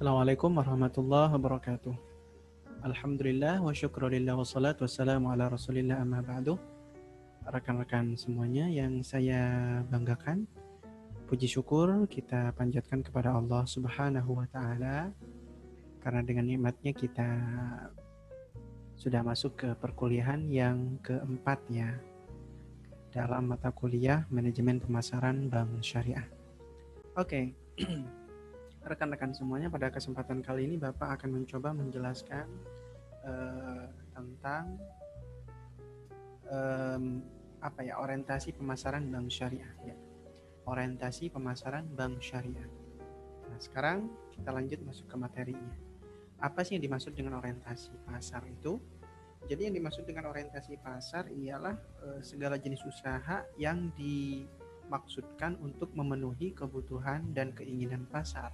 Assalamualaikum warahmatullahi wabarakatuh. Alhamdulillah wa syukrulillah wassalatu wassalamu ala rasulillah amma ba'du. Rekan-rekan semuanya yang saya banggakan, puji syukur kita panjatkan kepada Allah Subhanahu wa taala karena dengan nikmatnya kita sudah masuk ke perkuliahan yang keempat ya dalam mata kuliah manajemen pemasaran bank syariah. Oke. Rekan-rekan semuanya, pada kesempatan kali ini Bapak akan mencoba menjelaskan tentang orientasi pemasaran bank syariah ya. Orientasi pemasaran bank syariah. Nah, sekarang kita lanjut masuk ke materinya. Apa sih yang dimaksud dengan orientasi pasar itu? Jadi yang dimaksud dengan orientasi pasar ialah segala jenis usaha yang dimaksudkan untuk memenuhi kebutuhan dan keinginan pasar.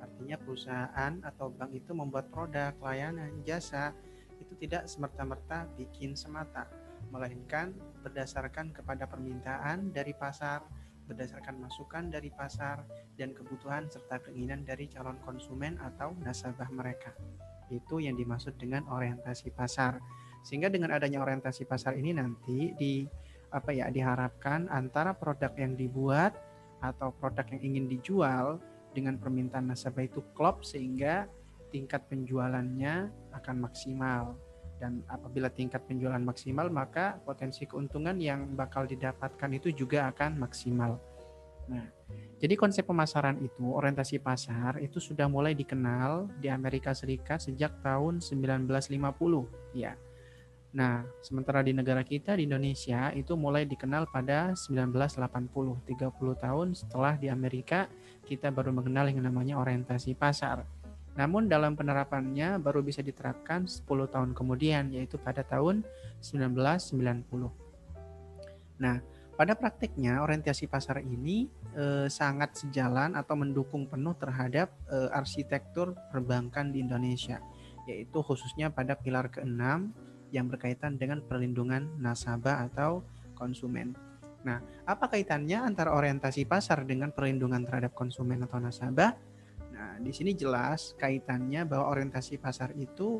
Artinya perusahaan atau bank itu membuat produk, layanan, jasa itu tidak semerta-merta bikin semata, melainkan berdasarkan kepada permintaan dari pasar, berdasarkan masukan dari pasar, dan kebutuhan serta keinginan dari calon konsumen atau nasabah mereka. Itu yang dimaksud dengan orientasi pasar. Sehingga dengan adanya orientasi pasar ini nanti diharapkan antara produk yang dibuat atau produk yang ingin dijual dengan permintaan nasabah itu klop sehingga tingkat penjualannya akan maksimal. Dan apabila tingkat penjualan maksimal, maka potensi keuntungan yang bakal didapatkan itu juga akan maksimal. Nah, jadi konsep pemasaran itu, orientasi pasar itu sudah mulai dikenal di Amerika Serikat sejak tahun 1950 ya. Nah, sementara di negara kita di Indonesia itu mulai dikenal pada 1980, 30 tahun setelah di Amerika kita baru mengenal yang namanya orientasi pasar. Namun dalam penerapannya baru bisa diterapkan 10 tahun kemudian, yaitu pada tahun 1990. Nah, pada prakteknya orientasi pasar ini sangat sejalan atau mendukung penuh terhadap arsitektur perbankan di Indonesia, yaitu khususnya pada pilar ke-6 yang berkaitan dengan perlindungan nasabah atau konsumen. Nah, apa kaitannya antara orientasi pasar dengan perlindungan terhadap konsumen atau nasabah? Nah, di sini jelas kaitannya bahwa orientasi pasar itu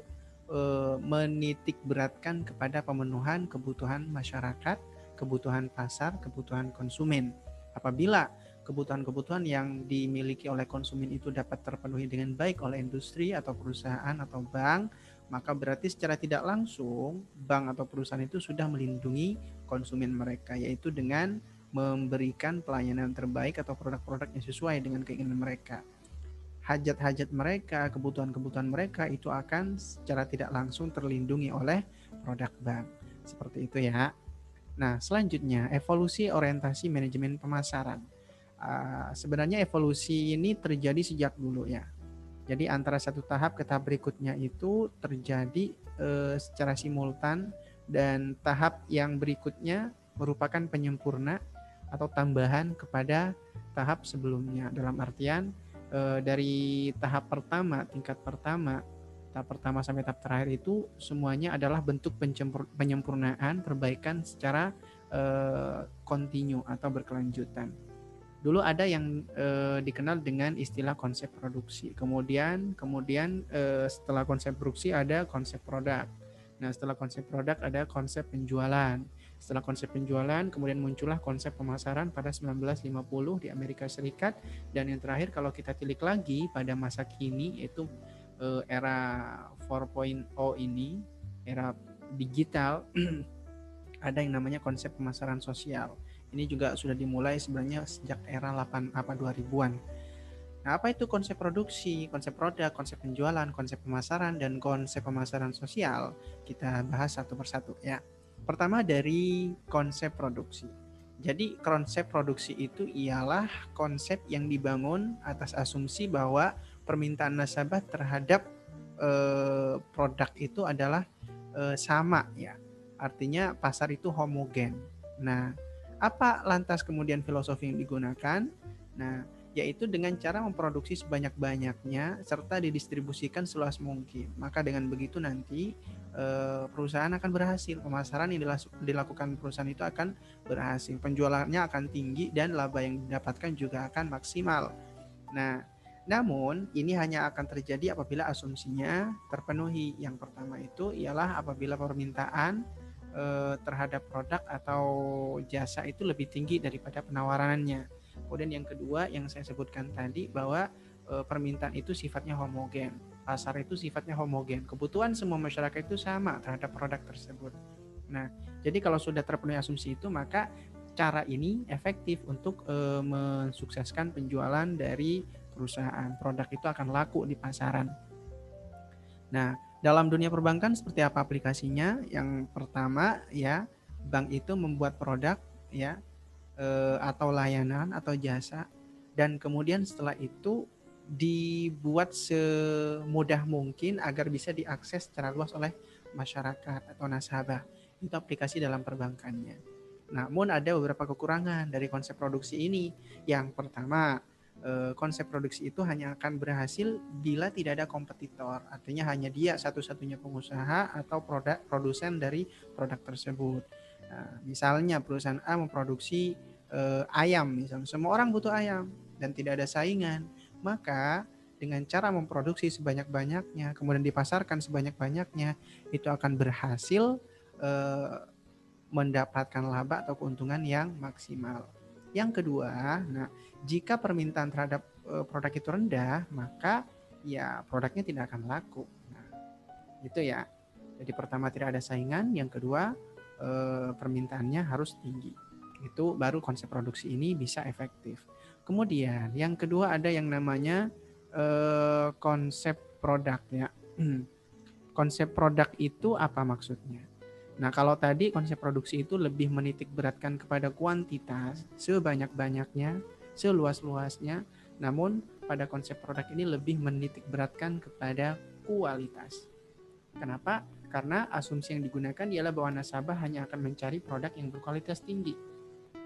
menitik beratkan kepada pemenuhan kebutuhan masyarakat, kebutuhan pasar, kebutuhan konsumen. Apabila kebutuhan-kebutuhan yang dimiliki oleh konsumen itu dapat terpenuhi dengan baik oleh industri atau perusahaan atau bank, maka berarti secara tidak langsung bank atau perusahaan itu sudah melindungi konsumen mereka, yaitu dengan memberikan pelayanan terbaik atau produk-produk yang sesuai dengan keinginan mereka. Hajat-hajat mereka, kebutuhan-kebutuhan mereka itu akan secara tidak langsung terlindungi oleh produk bank. Seperti itu ya. Nah, selanjutnya evolusi orientasi manajemen pemasaran. Sebenarnya evolusi ini terjadi sejak dulu ya. Jadi antara satu tahap ke tahap berikutnya itu terjadi secara simultan, dan tahap yang berikutnya merupakan penyempurna atau tambahan kepada tahap sebelumnya. Dalam artian dari tahap pertama, tingkat pertama, tahap pertama sampai tahap terakhir itu semuanya adalah bentuk penyempurnaan, perbaikan secara kontinu atau berkelanjutan. Dulu ada yang dikenal dengan istilah konsep produksi. Kemudian setelah konsep produksi ada konsep produk. Nah, setelah konsep produk ada konsep penjualan. Setelah konsep penjualan kemudian muncullah konsep pemasaran pada 1950 di Amerika Serikat, dan yang terakhir kalau kita tilik lagi pada masa kini yaitu era 4.0 ini, era digital ada yang namanya konsep pemasaran sosial. Ini juga sudah dimulai sebenarnya sejak era 2000-an. Nah, apa itu konsep produksi, konsep produk, konsep penjualan, konsep pemasaran, dan konsep pemasaran sosial? Kita bahas satu persatu ya. Pertama dari konsep produksi. Jadi konsep produksi itu ialah konsep yang dibangun atas asumsi bahwa permintaan nasabah terhadap produk itu adalah sama ya. Artinya pasar itu homogen. Nah, apa lantas kemudian filosofi yang digunakan? Nah, yaitu dengan cara memproduksi sebanyak-banyaknya serta didistribusikan seluas mungkin. Maka dengan begitu nanti perusahaan akan berhasil, pemasaran yang dilakukan perusahaan itu akan berhasil, penjualannya akan tinggi dan laba yang didapatkan juga akan maksimal. Nah, Namun, ini hanya akan terjadi apabila asumsinya terpenuhi. Yang pertama itu ialah apabila permintaan terhadap produk atau jasa itu lebih tinggi daripada penawarannya. Kemudian yang kedua yang saya sebutkan tadi bahwa permintaan itu sifatnya homogen. Pasar itu sifatnya homogen. Kebutuhan semua masyarakat itu sama terhadap produk tersebut. Nah, jadi kalau sudah terpenuhi asumsi itu, maka cara ini efektif untuk mensukseskan penjualan dari perusahaan. Produk itu akan laku di pasaran. Nah, dalam dunia perbankan seperti apa aplikasinya? Yang pertama ya, bank itu membuat produk ya atau layanan atau jasa, dan kemudian setelah itu dibuat semudah mungkin agar bisa diakses secara luas oleh masyarakat atau nasabah. Itu aplikasi dalam perbankannya. Namun ada beberapa kekurangan dari konsep produksi ini. Yang pertama, konsep produksi itu hanya akan berhasil bila tidak ada kompetitor. Artinya hanya dia satu-satunya pengusaha atau produsen dari produk tersebut. Nah, misalnya perusahaan A memproduksi ayam, misalnya semua orang butuh ayam dan tidak ada saingan, maka dengan cara memproduksi sebanyak-banyaknya, kemudian dipasarkan sebanyak-banyaknya, itu akan berhasil eh, mendapatkan laba atau keuntungan yang maksimal. Yang kedua, nah jika permintaan terhadap produk itu rendah, maka ya produknya tidak akan laku. Nah, itu ya. Jadi pertama tidak ada saingan, yang kedua permintaannya harus tinggi. Itu baru konsep produksi ini bisa efektif. Kemudian yang kedua ada yang namanya konsep produk ya. Konsep produk itu apa maksudnya? Nah, kalau tadi konsep produksi itu lebih menitik beratkan kepada kuantitas sebanyak-banyaknya, seluas-luasnya, namun pada konsep produk ini lebih menitik beratkan kepada kualitas. Kenapa? Karena asumsi yang digunakan ialah bahwa nasabah hanya akan mencari produk yang berkualitas tinggi.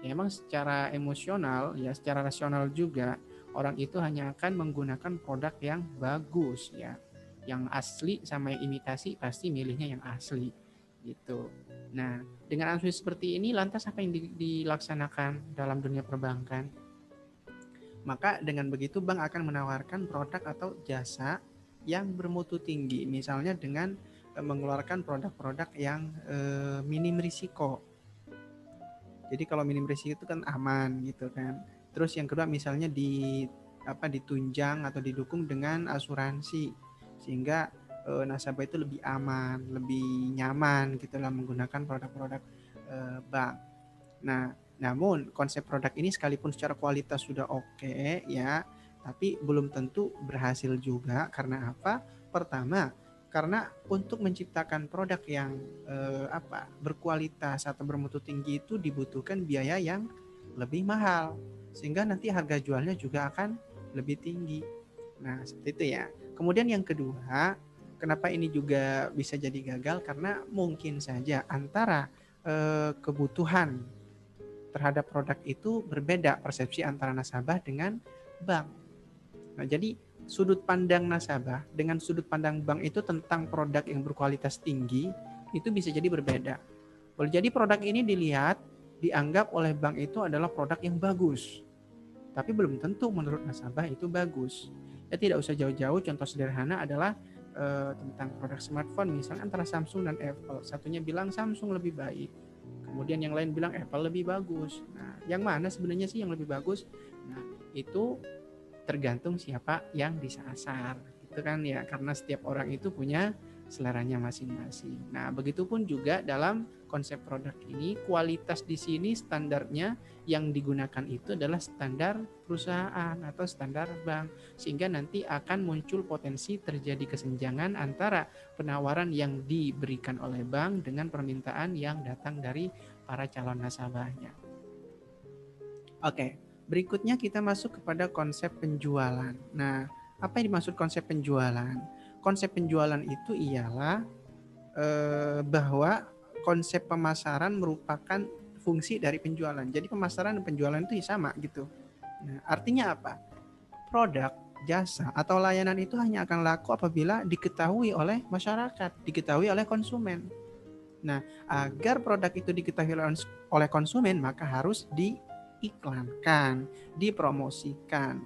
Ya, emang secara emosional, ya secara rasional juga, orang itu hanya akan menggunakan produk yang bagus, ya. Yang asli sama yang imitasi pasti milihnya yang asli, gitu. Nah, dengan asumsi seperti ini, lantas apa yang dilaksanakan dalam dunia perbankan? Maka dengan begitu bank akan menawarkan produk atau jasa yang bermutu tinggi, misalnya dengan mengeluarkan produk-produk yang minim risiko. Jadi kalau minim risiko itu kan aman gitu kan. Terus yang kedua misalnya ditunjang atau didukung dengan asuransi sehingga nasabah itu lebih aman, lebih nyaman gitu dalam menggunakan produk-produk bank. Nah, namun konsep produk ini sekalipun secara kualitas sudah oke ya, tapi belum tentu berhasil juga. Karena apa? Pertama, karena untuk menciptakan produk yang berkualitas atau bermutu tinggi itu dibutuhkan biaya yang lebih mahal, sehingga nanti harga jualnya juga akan lebih tinggi. Nah, seperti itu ya. Kemudian yang kedua, kenapa ini juga bisa jadi gagal? Karena mungkin saja antara kebutuhan terhadap produk itu berbeda persepsi antara nasabah dengan bank. Nah, jadi sudut pandang nasabah dengan sudut pandang bank itu tentang produk yang berkualitas tinggi itu bisa jadi berbeda. Boleh jadi produk ini dianggap oleh bank itu adalah produk yang bagus, tapi belum tentu menurut nasabah itu bagus. Ya tidak usah jauh-jauh, contoh sederhana adalah tentang produk smartphone, misalnya antara Samsung dan Apple. Satunya bilang Samsung lebih baik, kemudian yang lain bilang Apple lebih bagus. Nah, yang mana sebenarnya sih yang lebih bagus? Nah, itu tergantung siapa yang disasar, gitu kan ya, karena setiap orang itu punya seleranya masing-masing. Nah, begitupun juga dalam konsep produk ini, kualitas di sini standarnya yang digunakan itu adalah standar perusahaan atau standar bank, sehingga nanti akan muncul potensi terjadi kesenjangan antara penawaran yang diberikan oleh bank dengan permintaan yang datang dari para calon nasabahnya. Oke, berikutnya kita masuk kepada konsep penjualan. Nah, apa yang dimaksud konsep penjualan? Konsep penjualan itu ialah bahwa konsep pemasaran merupakan fungsi dari penjualan. Jadi pemasaran dan penjualan itu sama gitu. Nah, artinya apa? Produk, jasa, atau layanan itu hanya akan laku apabila diketahui oleh masyarakat, diketahui oleh konsumen. Nah, agar produk itu diketahui oleh konsumen, maka harus diiklankan, dipromosikan.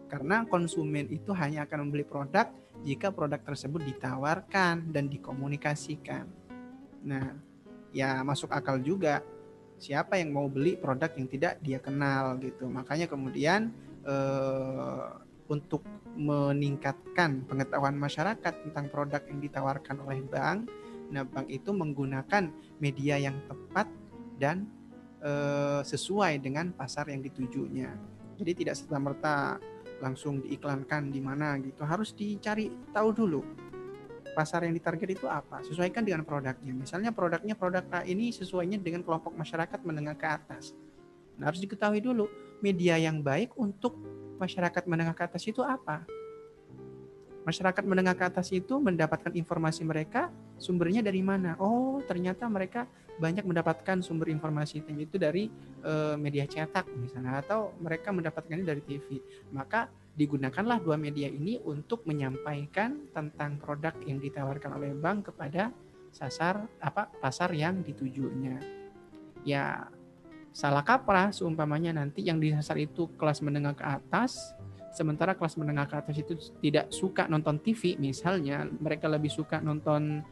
Karena konsumen itu hanya akan membeli produk jika produk tersebut ditawarkan dan dikomunikasikan. Nah, ya masuk akal juga. Siapa yang mau beli produk yang tidak dia kenal gitu. Makanya kemudian untuk meningkatkan pengetahuan masyarakat tentang produk yang ditawarkan oleh bank, nah bank itu menggunakan media yang tepat dan sesuai dengan pasar yang ditujunya. Jadi tidak serta-merta langsung diiklankan di mana gitu. Harus dicari tahu dulu pasar yang ditarget itu apa. Sesuaikan dengan produknya. Misalnya produknya produk A ini sesuainya dengan kelompok masyarakat menengah ke atas. Nah, harus diketahui dulu media yang baik untuk masyarakat menengah ke atas itu apa. Masyarakat menengah ke atas itu mendapatkan informasi mereka sumbernya dari mana? Oh, ternyata mereka banyak mendapatkan sumber informasi itu dari media cetak misalnya, atau mereka mendapatkannya dari TV. Maka digunakanlah dua media ini untuk menyampaikan tentang produk yang ditawarkan oleh bank kepada pasar yang ditujunya. Ya, salah kaprah seumpamanya nanti yang disasar itu kelas menengah ke atas, sementara kelas menengah ke atas itu tidak suka nonton TV misalnya, mereka lebih suka nonton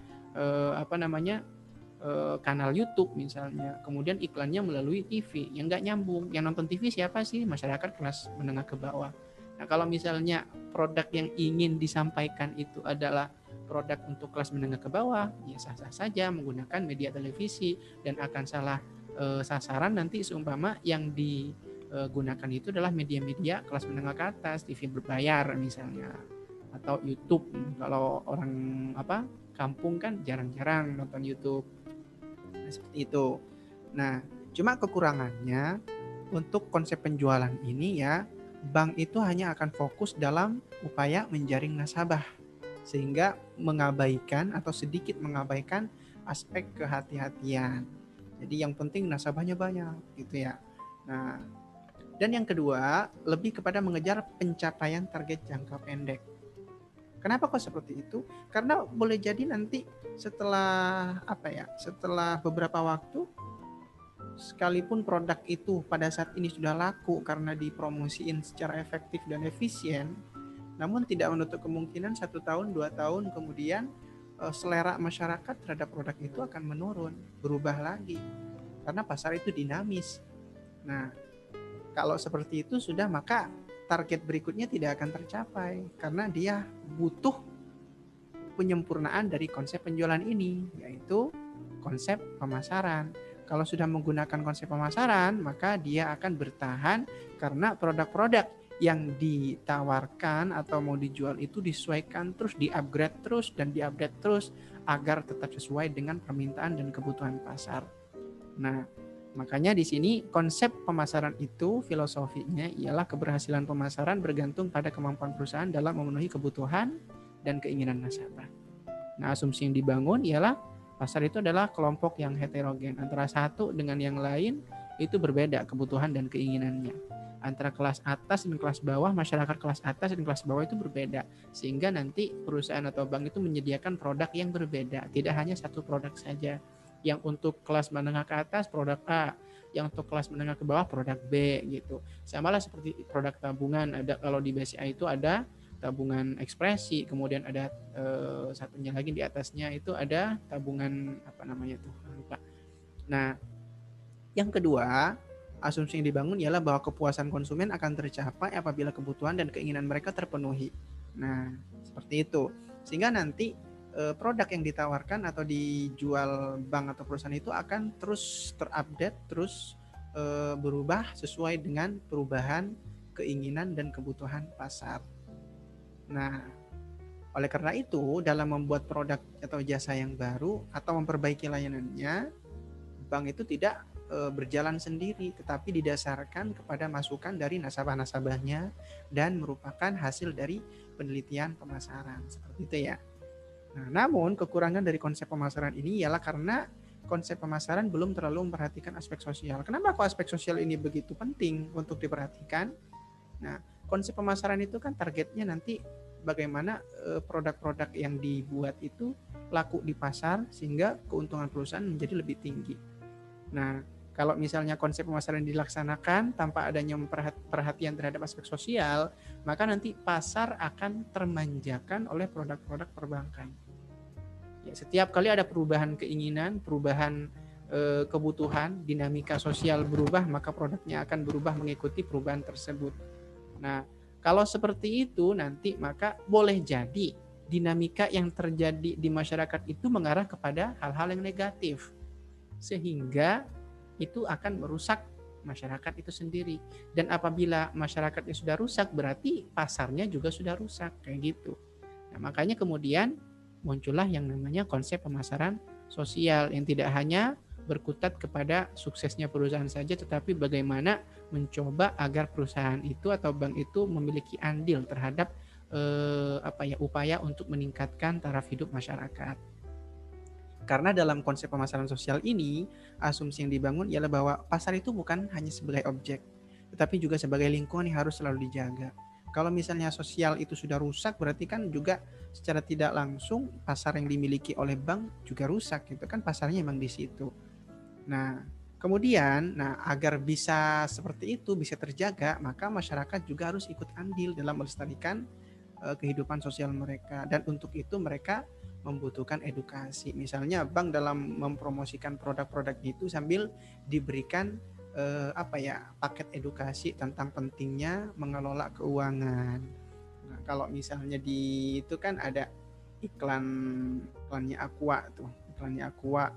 kanal YouTube misalnya, kemudian iklannya melalui TV yang nggak nyambung. Yang nonton TV siapa sih? Masyarakat kelas menengah ke bawah. Nah, kalau misalnya produk yang ingin disampaikan itu adalah produk untuk kelas menengah ke bawah, ya sah-sah saja menggunakan media televisi, dan akan salah sasaran nanti seumpama yang digunakan itu adalah media-media kelas menengah ke atas, TV berbayar misalnya, atau YouTube. Kalau orang kampung kan jarang-jarang nonton YouTube. Nah, seperti itu. Nah, cuma kekurangannya untuk konsep penjualan ini ya, bank itu hanya akan fokus dalam upaya menjaring nasabah, sehingga mengabaikan atau sedikit mengabaikan aspek kehati-hatian. Jadi yang penting nasabahnya banyak gitu ya. Nah, dan yang kedua, lebih kepada mengejar pencapaian target jangka pendek. Kenapa kok seperti itu? Karena boleh jadi nanti setelah setelah beberapa waktu, sekalipun produk itu pada saat ini sudah laku karena dipromosiin secara efektif dan efisien, namun tidak menutup kemungkinan 1 tahun, 2 tahun kemudian selera masyarakat terhadap produk itu akan menurun, berubah lagi, karena pasar itu dinamis. Nah, kalau seperti itu sudah, maka target berikutnya tidak akan tercapai karena dia butuh penyempurnaan dari konsep penjualan ini, yaitu konsep pemasaran. Kalau sudah menggunakan konsep pemasaran, maka dia akan bertahan karena produk-produk yang ditawarkan atau mau dijual itu disesuaikan terus, di-upgrade terus, dan di-update terus agar tetap sesuai dengan permintaan dan kebutuhan pasar. Nah, makanya di sini konsep pemasaran itu filosofinya ialah keberhasilan pemasaran bergantung pada kemampuan perusahaan dalam memenuhi kebutuhan dan keinginan nasabah. Nah, asumsi yang dibangun ialah pasar itu adalah kelompok yang heterogen, antara satu dengan yang lain itu berbeda kebutuhan dan keinginannya. Antara kelas atas dan kelas bawah, masyarakat kelas atas dan kelas bawah itu berbeda, sehingga nanti perusahaan atau bank itu menyediakan produk yang berbeda, tidak hanya satu produk saja. Yang untuk kelas menengah ke atas produk A, yang untuk kelas menengah ke bawah produk B gitu. Sama lah seperti produk tabungan, ada kalau di BCA itu ada tabungan ekspresi, kemudian ada satunya lagi di atasnya itu ada tabungan lupa. Nah, yang kedua, asumsi yang dibangun ialah bahwa kepuasan konsumen akan tercapai apabila kebutuhan dan keinginan mereka terpenuhi. Nah, seperti itu. Sehingga nanti produk yang ditawarkan atau dijual bank atau perusahaan itu akan terus terupdate, terus berubah sesuai dengan perubahan keinginan dan kebutuhan pasar. Nah, oleh karena itu, dalam membuat produk atau jasa yang baru atau memperbaiki layanannya, bank itu tidak berjalan sendiri, tetapi didasarkan kepada masukan dari nasabah-nasabahnya dan merupakan hasil dari penelitian pemasaran. Seperti itu ya. Nah, namun kekurangan dari konsep pemasaran ini ialah karena konsep pemasaran belum terlalu memperhatikan aspek sosial. Kenapa kok aspek sosial ini begitu penting untuk diperhatikan? Nah, konsep pemasaran itu kan targetnya nanti bagaimana produk-produk yang dibuat itu laku di pasar sehingga keuntungan perusahaan menjadi lebih tinggi. Nah, Kalau misalnya konsep pemasaran dilaksanakan tanpa adanya perhatian terhadap aspek sosial, maka nanti pasar akan termanjakan oleh produk-produk perbankan. Ya, setiap kali ada perubahan keinginan, perubahan kebutuhan, dinamika sosial berubah, maka produknya akan berubah mengikuti perubahan tersebut. Nah, kalau seperti itu nanti maka boleh jadi dinamika yang terjadi di masyarakat itu mengarah kepada hal-hal yang negatif, sehingga itu akan merusak masyarakat itu sendiri. Dan apabila masyarakatnya sudah rusak, berarti pasarnya juga sudah rusak, kayak gitu. Nah, makanya kemudian muncullah yang namanya konsep pemasaran sosial yang tidak hanya berkutat kepada suksesnya perusahaan saja, tetapi bagaimana mencoba agar perusahaan itu atau bank itu memiliki andil terhadap upaya untuk meningkatkan taraf hidup masyarakat. Karena dalam konsep pemasaran sosial ini, asumsi yang dibangun ialah bahwa pasar itu bukan hanya sebagai objek, tetapi juga sebagai lingkungan yang harus selalu dijaga. Kalau misalnya sosial itu sudah rusak, berarti kan juga secara tidak langsung pasar yang dimiliki oleh bank juga rusak, gitu kan, pasarnya memang di situ. Nah, kemudian, agar bisa seperti itu, bisa terjaga, maka masyarakat juga harus ikut andil dalam melestarikan kehidupan sosial mereka. Dan untuk itu mereka membutuhkan edukasi. Misalnya bank dalam mempromosikan produk-produk itu sambil diberikan paket edukasi tentang pentingnya mengelola keuangan. Nah, kalau misalnya di itu kan ada iklannya Aqua tuh, iklannya Aqua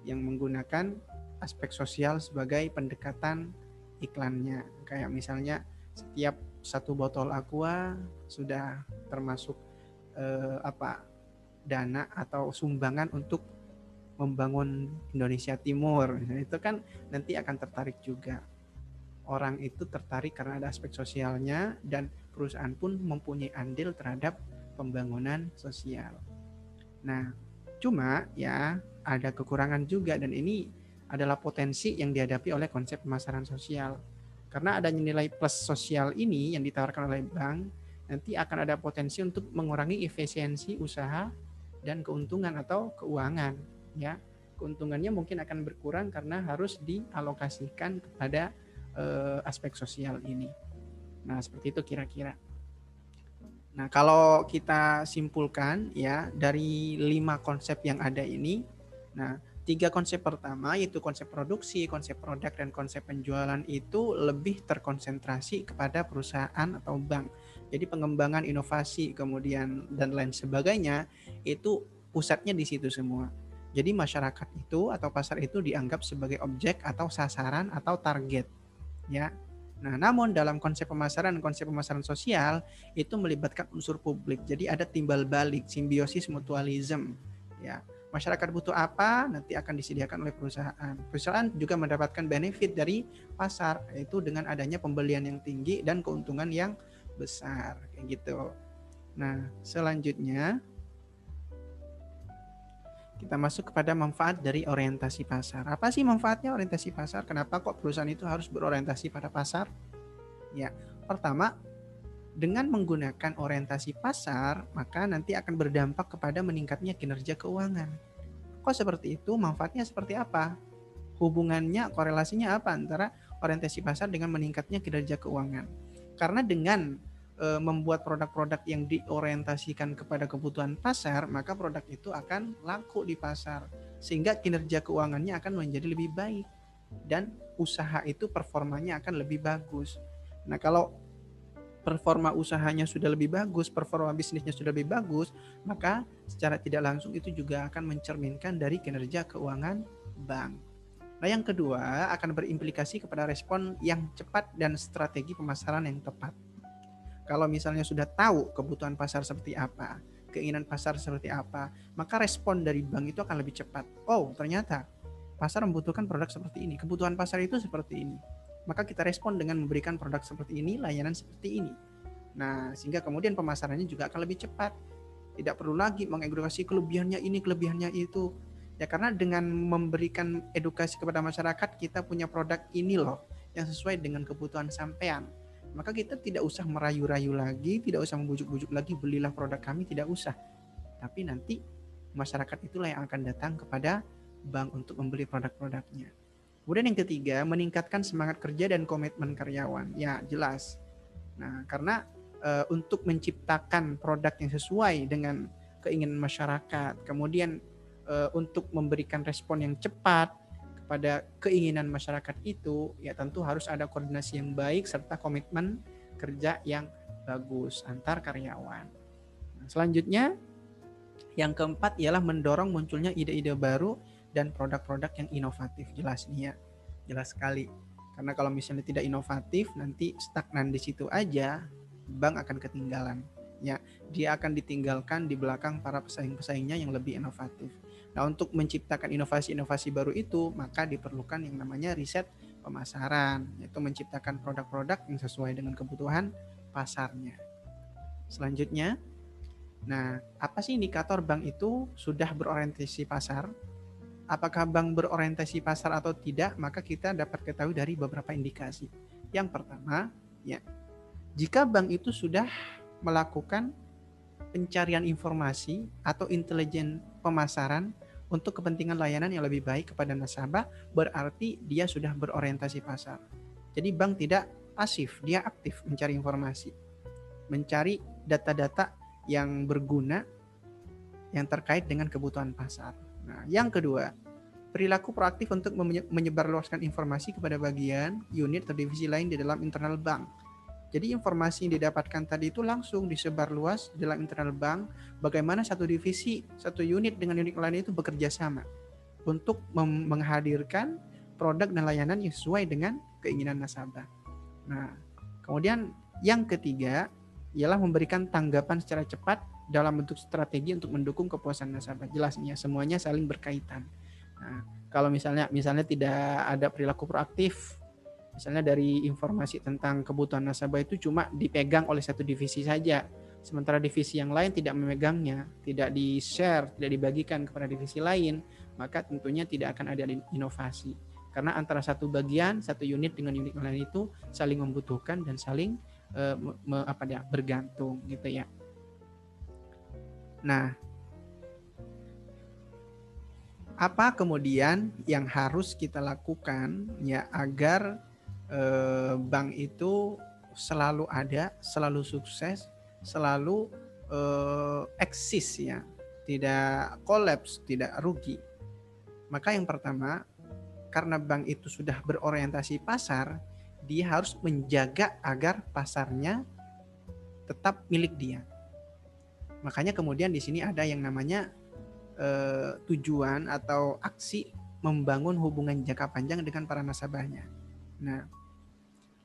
yang menggunakan aspek sosial sebagai pendekatan iklannya. Kayak misalnya setiap satu botol Aqua sudah termasuk dana atau sumbangan untuk membangun Indonesia Timur. Nah, itu kan nanti akan tertarik juga. Orang itu tertarik karena ada aspek sosialnya dan perusahaan pun mempunyai andil terhadap pembangunan sosial. Nah, cuma ya ada kekurangan juga, dan ini adalah potensi yang dihadapi oleh konsep pemasaran sosial. Karena adanya nilai plus sosial ini yang ditawarkan oleh bank, nanti akan ada potensi untuk mengurangi efisiensi usaha dan keuntungan atau keuangan, ya. Keuntungannya mungkin akan berkurang karena harus dialokasikan kepada aspek sosial ini. Nah, seperti itu kira-kira. Nah, kalau kita simpulkan ya dari 5 konsep yang ada ini, nah 3 konsep pertama yaitu konsep produksi, konsep produk, dan konsep penjualan itu lebih terkonsentrasi kepada perusahaan atau bank. Jadi pengembangan inovasi kemudian dan lain sebagainya itu pusatnya di situ semua. Jadi masyarakat itu atau pasar itu dianggap sebagai objek atau sasaran atau target, ya. Nah, namun dalam konsep pemasaran sosial itu melibatkan unsur publik. Jadi ada timbal balik, simbiosis mutualisme, ya. Masyarakat butuh apa, nanti akan disediakan oleh perusahaan. Perusahaan juga mendapatkan benefit dari pasar, yaitu dengan adanya pembelian yang tinggi dan keuntungan yang besar, kayak gitu. Nah, selanjutnya kita masuk kepada manfaat dari orientasi pasar. Apa sih manfaatnya orientasi pasar? Kenapa kok perusahaan itu harus berorientasi pada pasar? Ya, pertama, dengan menggunakan orientasi pasar, maka nanti akan berdampak kepada meningkatnya kinerja keuangan. Kok seperti itu? Manfaatnya seperti apa? Hubungannya, korelasinya apa antara orientasi pasar dengan meningkatnya kinerja keuangan? Karena dengan membuat produk-produk yang diorientasikan kepada kebutuhan pasar, maka produk itu akan laku di pasar, sehingga kinerja keuangannya akan menjadi lebih baik dan usaha itu performanya akan lebih bagus. Nah, kalau performa usahanya sudah lebih bagus, performa bisnisnya sudah lebih bagus, maka secara tidak langsung itu juga akan mencerminkan dari kinerja keuangan bank. Nah, yang kedua akan berimplikasi kepada respon yang cepat dan strategi pemasaran yang tepat. Kalau misalnya sudah tahu kebutuhan pasar seperti apa, keinginan pasar seperti apa, maka respon dari bank itu akan lebih cepat. Oh, ternyata pasar membutuhkan produk seperti ini, kebutuhan pasar itu seperti ini. Maka kita respon dengan memberikan produk seperti ini, layanan seperti ini. Nah, sehingga kemudian pemasarannya juga akan lebih cepat. Tidak perlu lagi mengedukasi kelebihannya ini, kelebihannya itu. Ya, karena dengan memberikan edukasi kepada masyarakat, kita punya produk ini loh, yang sesuai dengan kebutuhan sampean. Maka kita tidak usah merayu-rayu lagi, tidak usah membujuk-bujuk lagi, belilah produk kami, tidak usah. Tapi nanti masyarakat itulah yang akan datang kepada bank untuk membeli produk-produknya. Kemudian yang ketiga, meningkatkan semangat kerja dan komitmen karyawan. Ya, jelas. Nah, karena untuk menciptakan produk yang sesuai dengan keinginan masyarakat, kemudian untuk memberikan respon yang cepat kepada keinginan masyarakat itu, ya tentu harus ada koordinasi yang baik serta komitmen kerja yang bagus antar karyawan. Nah, selanjutnya, yang keempat ialah mendorong munculnya ide-ide baru dan produk-produk yang inovatif. Jelas nih ya, jelas sekali. Karena kalau misalnya tidak inovatif, nanti stagnan di situ aja, bank akan ketinggalan. Ya, dia akan ditinggalkan di belakang para pesaing-pesaingnya yang lebih inovatif. Nah, untuk menciptakan inovasi-inovasi baru itu, maka diperlukan yang namanya riset pemasaran, yaitu menciptakan produk-produk yang sesuai dengan kebutuhan pasarnya. Selanjutnya, nah, apa sih indikator bank itu sudah berorientasi pasar? Apakah bank berorientasi pasar atau tidak? Maka kita dapat ketahui dari beberapa indikasi. Yang pertama, ya, jika bank itu sudah melakukan pencarian informasi atau intelijen pemasaran untuk kepentingan layanan yang lebih baik kepada nasabah, berarti dia sudah berorientasi pasar. Jadi bank tidak pasif, dia aktif mencari informasi, mencari data-data yang berguna yang terkait dengan kebutuhan pasar. Nah, yang kedua, perilaku proaktif untuk menyebarluaskan informasi kepada bagian, unit, atau divisi lain di dalam internal bank. Jadi informasi yang didapatkan tadi itu langsung disebarluas dalam internal bank, bagaimana satu divisi, satu unit dengan unit lain itu bekerja sama untuk menghadirkan produk dan layanan yang sesuai dengan keinginan nasabah. Nah, kemudian yang ketiga ialah memberikan tanggapan secara cepat dalam bentuk strategi untuk mendukung kepuasan nasabah. Jelasnya semuanya saling berkaitan. Nah, kalau misalnya tidak ada perilaku proaktif, misalnya dari informasi tentang kebutuhan nasabah itu cuma dipegang oleh satu divisi saja, sementara divisi yang lain tidak memegangnya, tidak di-share, tidak dibagikan kepada divisi lain, maka tentunya tidak akan ada inovasi. Karena antara satu bagian, satu unit dengan unit lain itu saling membutuhkan dan saling bergantung gitu ya. Nah, apa kemudian yang harus kita lakukan ya agar bank itu selalu ada, selalu sukses, selalu eksis ya, tidak kolaps, tidak rugi. Maka yang pertama, karena bank itu sudah berorientasi pasar, dia harus menjaga agar pasarnya tetap milik dia. Makanya kemudian di sini ada yang namanya tujuan atau aksi membangun hubungan jangka panjang dengan para nasabahnya. Nah,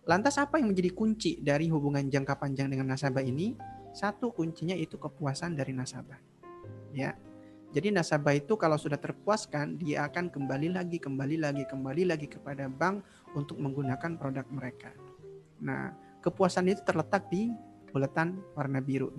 lantas apa yang menjadi kunci dari hubungan jangka panjang dengan nasabah ini? Satu kuncinya itu kepuasan dari nasabah. Ya. Jadi nasabah itu kalau sudah terpuaskan, dia akan kembali lagi kepada bank untuk menggunakan produk mereka. Nah, kepuasan itu terletak di bulatan warna biru.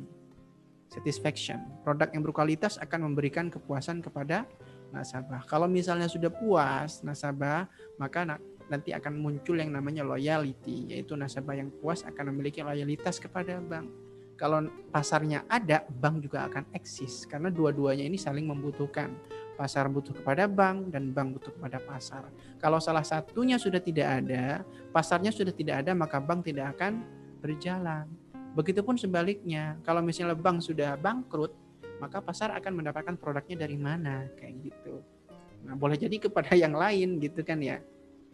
Satisfaction. Produk yang berkualitas akan memberikan kepuasan kepada nasabah. Kalau misalnya sudah puas nasabah, maka nanti akan muncul yang namanya loyalty, yaitu nasabah yang puas akan memiliki loyalitas kepada bank. Kalau pasarnya ada, bank juga akan eksis karena dua-duanya ini saling membutuhkan. Pasar butuh kepada bank dan bank butuh kepada pasar. Kalau salah satunya sudah tidak ada, pasarnya sudah tidak ada, maka bank tidak akan berjalan. Begitupun sebaliknya, kalau misalnya bank sudah bangkrut, maka pasar akan mendapatkan produknya dari mana, kayak gitu. Nah, boleh jadi kepada yang lain gitu kan ya.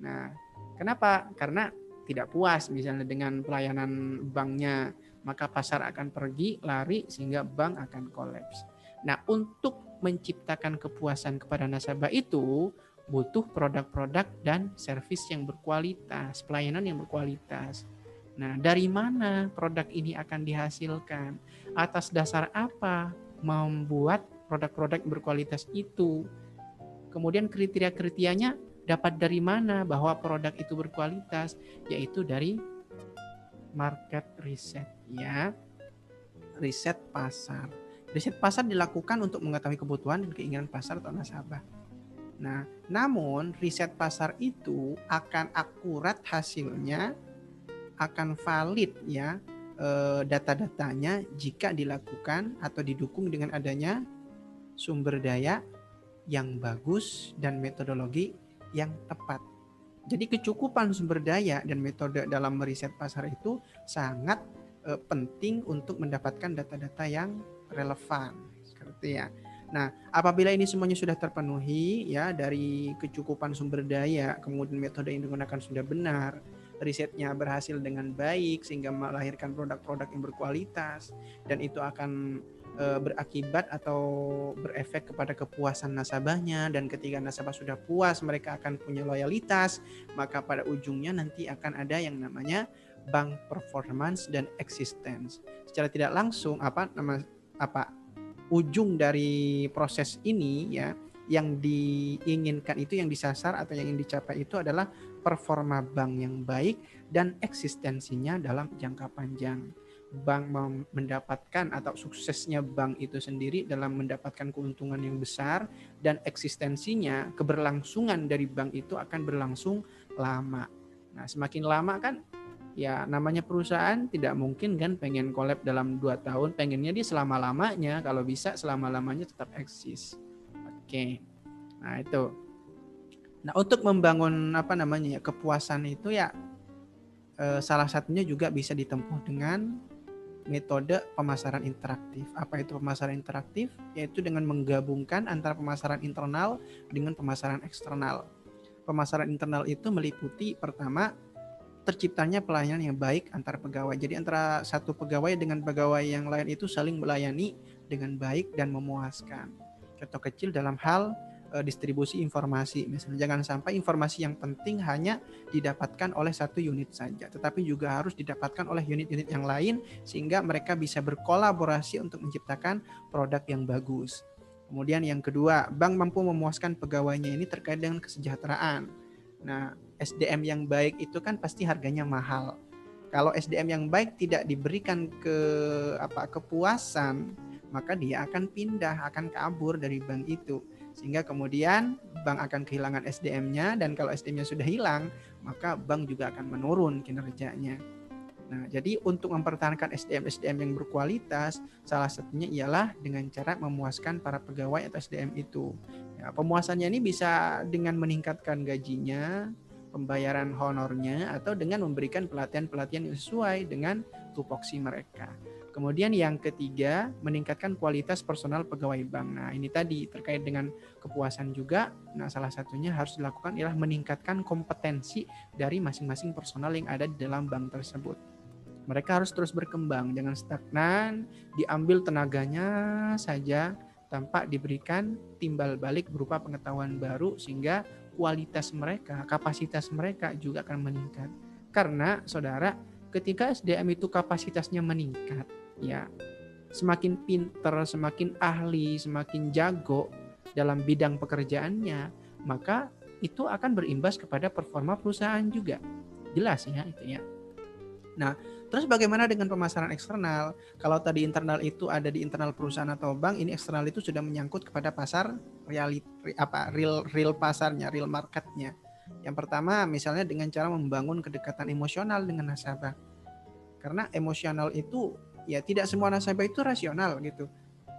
Nah, kenapa? Karena tidak puas misalnya dengan pelayanan banknya, maka pasar akan pergi, lari, sehingga bank akan kolaps. Nah, untuk menciptakan kepuasan kepada nasabah itu, butuh produk-produk dan servis yang berkualitas, pelayanan yang berkualitas. Nah, dari mana produk ini akan dihasilkan? Atas dasar apa membuat produk-produk berkualitas itu? Kemudian kriteria-kriterianya dapat dari mana bahwa produk itu berkualitas? Yaitu dari market research ya. Riset pasar. Riset pasar dilakukan untuk mengetahui kebutuhan dan keinginan pasar atau nasabah. Nah, namun riset pasar itu akan akurat hasilnya, akan valid ya data-datanya jika dilakukan atau didukung dengan adanya sumber daya yang bagus dan metodologi yang tepat. Jadi kecukupan sumber daya dan metode dalam meriset pasar itu sangat penting untuk mendapatkan data-data yang relevan. Seperti ya. Nah, apabila ini semuanya sudah terpenuhi ya dari kecukupan sumber daya, kemudian metode yang digunakan sudah benar, risetnya berhasil dengan baik sehingga melahirkan produk-produk yang berkualitas dan itu akan berakibat atau berefek kepada kepuasan nasabahnya, dan ketika nasabah sudah puas mereka akan punya loyalitas, maka pada ujungnya nanti akan ada yang namanya bank performance dan existence. Secara tidak langsung ujung dari proses ini ya yang diinginkan itu, yang disasar atau yang ingin dicapai itu adalah performa bank yang baik dan eksistensinya dalam jangka panjang. Bank mendapatkan atau suksesnya bank itu sendiri dalam mendapatkan keuntungan yang besar, dan eksistensinya, keberlangsungan dari bank itu akan berlangsung lama. Nah, semakin lama kan ya namanya perusahaan tidak mungkin kan pengen collab dalam 2 tahun, pengennya dia selama-lamanya, kalau bisa selama-lamanya tetap eksis. Oke. Nah, itu. Nah, untuk membangun kepuasan itu ya salah satunya juga bisa ditempuh dengan metode pemasaran interaktif. Apa itu pemasaran interaktif? Yaitu dengan menggabungkan antara pemasaran internal dengan pemasaran eksternal. Pemasaran internal itu meliputi pertama terciptanya pelayanan yang baik antar pegawai. Jadi antara satu pegawai dengan pegawai yang lain itu saling melayani dengan baik dan memuaskan. Contoh kecil dalam hal distribusi informasi. Misalnya jangan sampai informasi yang penting hanya didapatkan oleh satu unit saja, tetapi juga harus didapatkan oleh unit-unit yang lain sehingga mereka bisa berkolaborasi untuk menciptakan produk yang bagus. Kemudian yang kedua, bank mampu memuaskan pegawainya ini terkait dengan kesejahteraan. Nah, SDM yang baik itu kan pasti harganya mahal. Kalau SDM yang baik tidak diberikan kepuasan, maka dia akan pindah, akan kabur dari bank itu. Sehingga kemudian bank akan kehilangan SDM-nya, dan kalau SDM-nya sudah hilang, maka bank juga akan menurun kinerjanya. Nah, jadi untuk mempertahankan SDM yang berkualitas, salah satunya ialah dengan cara memuaskan para pegawai atau SDM itu. Ya, pemuasannya ini bisa dengan meningkatkan gajinya, pembayaran honornya, atau dengan memberikan pelatihan-pelatihan yang sesuai dengan tupoksi mereka. Kemudian yang ketiga, meningkatkan kualitas personal pegawai bank. Nah, ini tadi terkait dengan kepuasan juga. Nah, salah satunya harus dilakukan ialah meningkatkan kompetensi dari masing-masing personal yang ada di dalam bank tersebut. Mereka harus terus berkembang, jangan stagnan, diambil tenaganya saja tanpa diberikan timbal balik berupa pengetahuan baru, sehingga kualitas mereka, kapasitas mereka juga akan meningkat. Karena saudara, ketika SDM itu kapasitasnya meningkat, ya semakin pinter, semakin ahli, semakin jago dalam bidang pekerjaannya, maka itu akan berimbas kepada performa perusahaan juga. Jelas ya itu ya. Nah, terus bagaimana dengan pemasaran eksternal? Kalau tadi internal itu ada di internal perusahaan atau bank, ini eksternal itu sudah menyangkut kepada pasar real pasarnya, real marketnya. Yang pertama, misalnya dengan cara membangun kedekatan emosional dengan nasabah. Karena emosional itu ya tidak semua nasabah itu rasional gitu.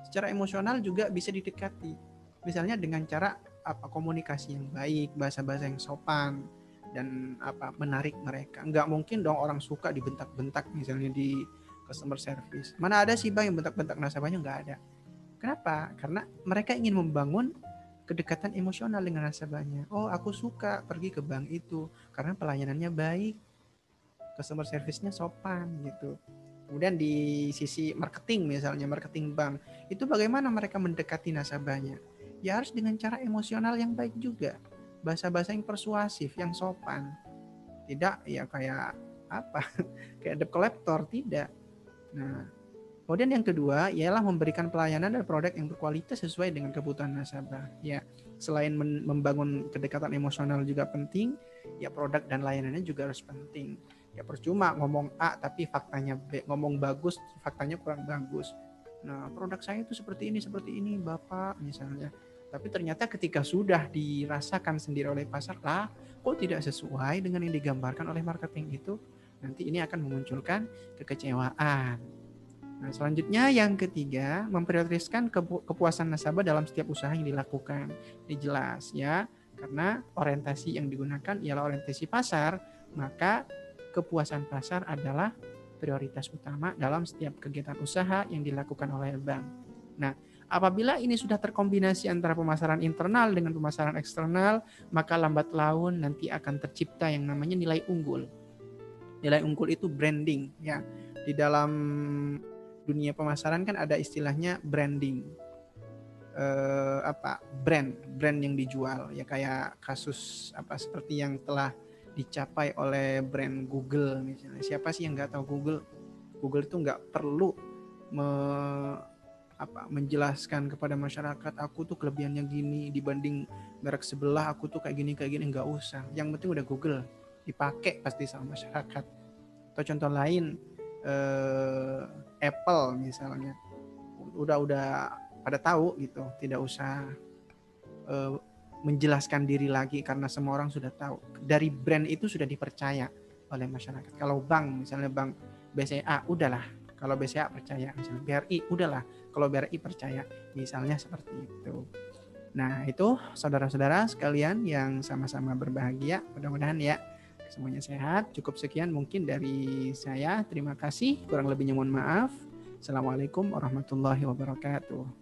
Secara emosional juga bisa didekati. Misalnya dengan cara komunikasi yang baik, bahasa-bahasa yang sopan, dan menarik mereka. Nggak mungkin dong orang suka dibentak-bentak misalnya di customer service. Mana ada sih bang yang bentak-bentak nasabahnya? Nggak ada. Kenapa? Karena mereka ingin membangun kedekatan emosional dengan nasabahnya. Oh, aku suka pergi ke bank itu karena pelayanannya baik, customer service-nya sopan gitu. Kemudian di sisi marketing, misalnya marketing bank, itu bagaimana mereka mendekati nasabahnya? Ya harus dengan cara emosional yang baik juga. Bahasa-bahasa yang persuasif, yang sopan. Tidak ya kayak kayak debt collector, tidak. Nah, kemudian yang kedua ialah memberikan pelayanan dan produk yang berkualitas sesuai dengan kebutuhan nasabah. Ya, selain membangun kedekatan emosional juga penting, ya produk dan layanannya juga harus penting. Ya percuma ngomong A tapi faktanya B, ngomong bagus faktanya kurang bagus. Nah, produk saya itu seperti ini Bapak misalnya. Tapi ternyata ketika sudah dirasakan sendiri oleh pasar, lah kok tidak sesuai dengan yang digambarkan oleh marketing itu, nanti ini akan memunculkan kekecewaan. Nah, selanjutnya yang ketiga, memprioritaskan kepuasan nasabah dalam setiap usaha yang dilakukan. Ini jelas ya. Karena orientasi yang digunakan ialah orientasi pasar, maka kepuasan pasar adalah prioritas utama dalam setiap kegiatan usaha yang dilakukan oleh bank. Nah, apabila ini sudah terkombinasi antara pemasaran internal dengan pemasaran eksternal, maka lambat laun nanti akan tercipta yang namanya nilai unggul. Nilai unggul itu branding, ya. Di dalam dunia pemasaran kan ada istilahnya branding. Brand yang dijual, ya kayak kasus seperti yang telah dicapai oleh brand Google misalnya. Siapa sih yang nggak tahu Google? Google itu nggak perlu menjelaskan kepada masyarakat, aku tuh kelebihannya gini dibanding merek sebelah, aku tuh kayak gini, nggak usah. Yang penting udah Google dipakai pasti sama masyarakat. Atau contoh lain, Apple misalnya, udah pada tahu gitu, tidak usah menjelaskan diri lagi karena semua orang sudah tahu. Dari brand itu sudah dipercaya oleh masyarakat. Kalau bank, misalnya bank BCA, udahlah. Kalau BCA percaya, misalnya BRI, udahlah. Kalau BRI percaya, misalnya seperti itu. Nah, itu saudara-saudara sekalian yang sama-sama berbahagia, mudah-mudahan ya semuanya sehat. Cukup sekian mungkin dari saya. Terima kasih. Kurang lebihnya mohon maaf. Assalamualaikum warahmatullahi wabarakatuh.